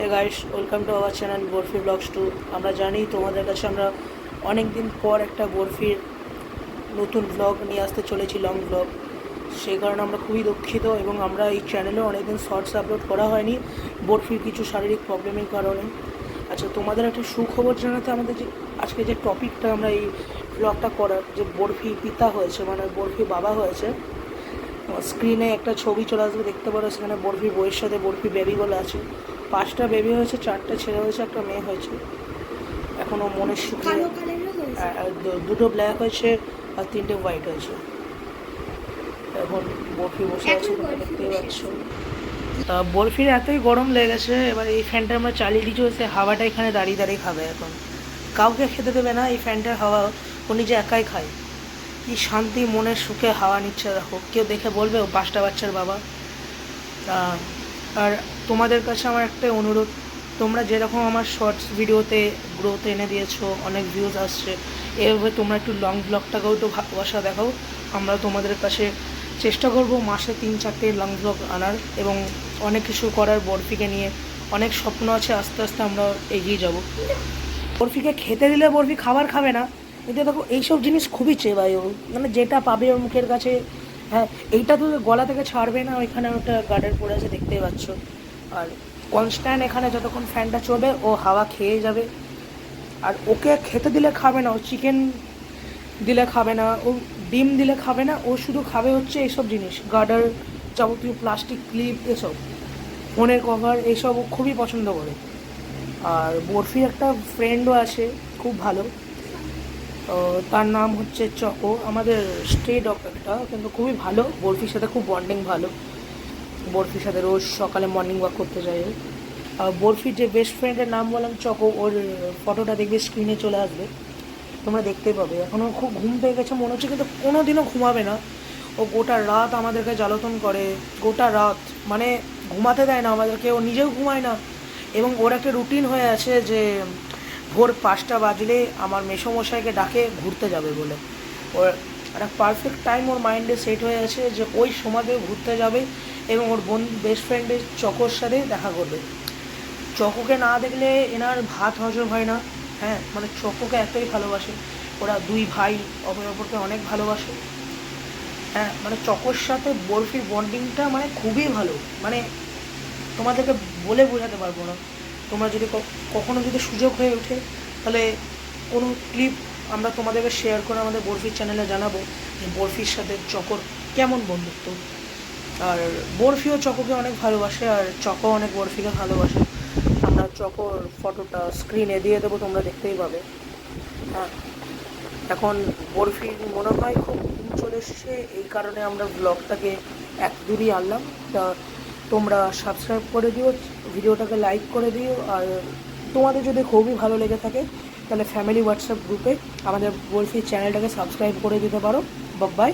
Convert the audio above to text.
Hey guys, welcome to our channel Barfi vlogs 2। আমরা জানি তোমাদের কাছে আমরা অনেক দিন পর একটা বরফির নতুন ব্লগ নিয়ে আসতে চলেছি, লং ব্লগ। সেই কারণে আমরা খুবই দুঃখিত এবং আমরা এই চ্যানেলে অনেকদিন শর্টস আপলোড করা হয়নি বরফির কিছু শারীরিক প্রবলেমের কারণে। আচ্ছা, তোমাদের একটা সুখবর জানাতে আমাদের যে আজকে যে টপিকটা আমরা এই ব্লগটা করার, যে বরফি পিতা হয়েছে মানে বরফি বাবা হয়েছে, স্ক্রিনে একটা ছবি চলে আসবে, দেখতে পারো। সেখানে বরফি বইয়ের সাথে বরফি বেবি বলে আছে। 5টা বেবি হয়েছে, 4টে ছেলে হয়েছে, একটা মেয়ে হয়েছে। এখনও মনের সুখে দুটো ব্ল্যাক হয়েছে আর 3টে হোয়াইট হয়েছে। এখন বরফি বসে আছে, তোমরা দেখতেই পাচ্ছ। বরফির এতই গরম লেগেছে, এবার এই ফ্যানটা আমরা চালিয়ে দিচ্ছি, সে হাওয়াটা এখানে দাঁড়িয়ে দাঁড়িয়ে খাবে। এখন কাউকে খেতে দেবে না, এই ফ্যানটার হাওয়া ও নিজে একাই খায়। কি শান্তি, মনের সুখে হাওয়া নিচ্ছে। দেখো, কেউ দেখে বলবে ও 5টা বাচ্চার বাবা। আর তোমাদের কাছে আমার একটা অনুরোধ, তোমরা যেরকম আমার শর্টস ভিডিওতে গ্রোথ এনে দিয়েছো, অনেক ভিউজ আসছে, এভাবে তোমরা একটু লং ব্লগটাকেও একটু ভালোবাসা দেখাও। আমরা তোমাদের কাছে চেষ্টা করব মাসে 3-4টে লং ব্লগ আনার, এবং অনেক কিছু করার। বরফিকে নিয়ে অনেক স্বপ্ন আছে, আস্তে আস্তে আমরা এগিয়ে যাব। বরফিকে খেতে দিলে বরফি খাবার খাবে না, কিন্তু দেখো এইসব জিনিস খুবই চেবায় ও, মানে যেটা পাবে ওর মুখের কাছে। হ্যাঁ, এইটা তো গলা থেকে ছাড়বে না। ওইখানে ওটা গার্ডার পড়ে আছে, দেখতেই পাচ্ছ। আর কনস্ট্যান্ট এখানে যতক্ষণ ফ্যানটা চলবে ও হাওয়া খেয়ে যাবে। আর ওকে খেতে দিলে খাবে না, ও চিকেন দিলে খাবে না, ও ডিম দিলে খাবে না। ও শুধু খাবে হচ্ছে এইসব জিনিস, গার্ডার, যাবতীয় প্লাস্টিক ক্লিপ, এসব ফোনের কভার, এইসব ও খুবই পছন্দ করে। আর বরফির একটা ফ্রেন্ডও আছে, খুব ভালো। তার নাম হচ্ছে চকো, আমাদের স্ট্রে ডগ একটা, কিন্তু খুবই ভালো। বরফির সাথে খুব বন্ডিং ভালো। বরফির সাথে রোজ সকালে মর্নিং ওয়াক করতে যায়। বরফির যে বেস্ট ফ্রেন্ডের নাম বললাম চকো, ওর ফটোটা দেখবে স্ক্রিনে চলে আসবে, তোমরা দেখতেই পাবে। এখনও খুব ঘুম পেয়ে গেছে মনে হচ্ছে, কিন্তু কোনো দিনও ঘুমাবে না। ও গোটা রাত আমাদেরকে জ্বালাতন করে, গোটা রাত, মানে ঘুমাতে দেয় না আমাদেরকে, ও নিজেও ঘুমায় না। এবং ওর একটা রুটিন হয়ে আছে যে ভোর 5টা বাজলে আমার মেসোমশাইকে ডাকে ঘুরতে যাবে বলে। ওর একটা পারফেক্ট টাইম ওর মাইন্ডে সেট হয়ে আছে যে ওই সময়তে ঘুরতে যাবে এবং ওর বেস্ট ফ্রেন্ডের চকোর সাথে দেখা করবে। চকোকে না দেখলে এনার ভাত হজম হয় না। হ্যাঁ, মানে চকোকে এতই ভালোবাসে। ওরা 2 ভাই অপর অপরকে অনেক ভালোবাসে। হ্যাঁ, মানে চকোর সাথে বরফির বন্ডিংটা মানে খুবই ভালো, মানে তোমাদেরকে বলে বোঝাতে পারবো না। তোমরা যদি কখনো যদি সুযোগ হয়ে ওঠে, তাহলে কোনো ক্লিপ আমরা তোমাদেরকে শেয়ার করে আমাদের বরফির চ্যানেলে জানাবো যে বরফির সাথে চকোর কেমন বন্ধুত্ব। আর বরফিও চকোকে অনেক ভালোবাসে, আর চকো অনেক বরফিকে ভালোবাসে। আমরা চকোর ফটোটা স্ক্রিনে দিয়ে দেবো, তোমরা দেখতেই পাবে। হ্যাঁ, এখন বরফির মনে হয় খুব ঘুম চলে এসছে, এই কারণে আমরা ব্লগটাকে এক দূরই আনলাম। তা তোমরা সাবস্ক্রাইব করে দিও, ভিডিওটাকে লাইক করে দিও। আর তোমাদের যদি খুবই ভালো লেগে থাকে, তাহলে ফ্যামিলি হোয়াটসঅ্যাপ গ্রুপে আমাদের বরফির চ্যানেলটাকে সাবস্ক্রাইব করে দিতে পারো। বাই।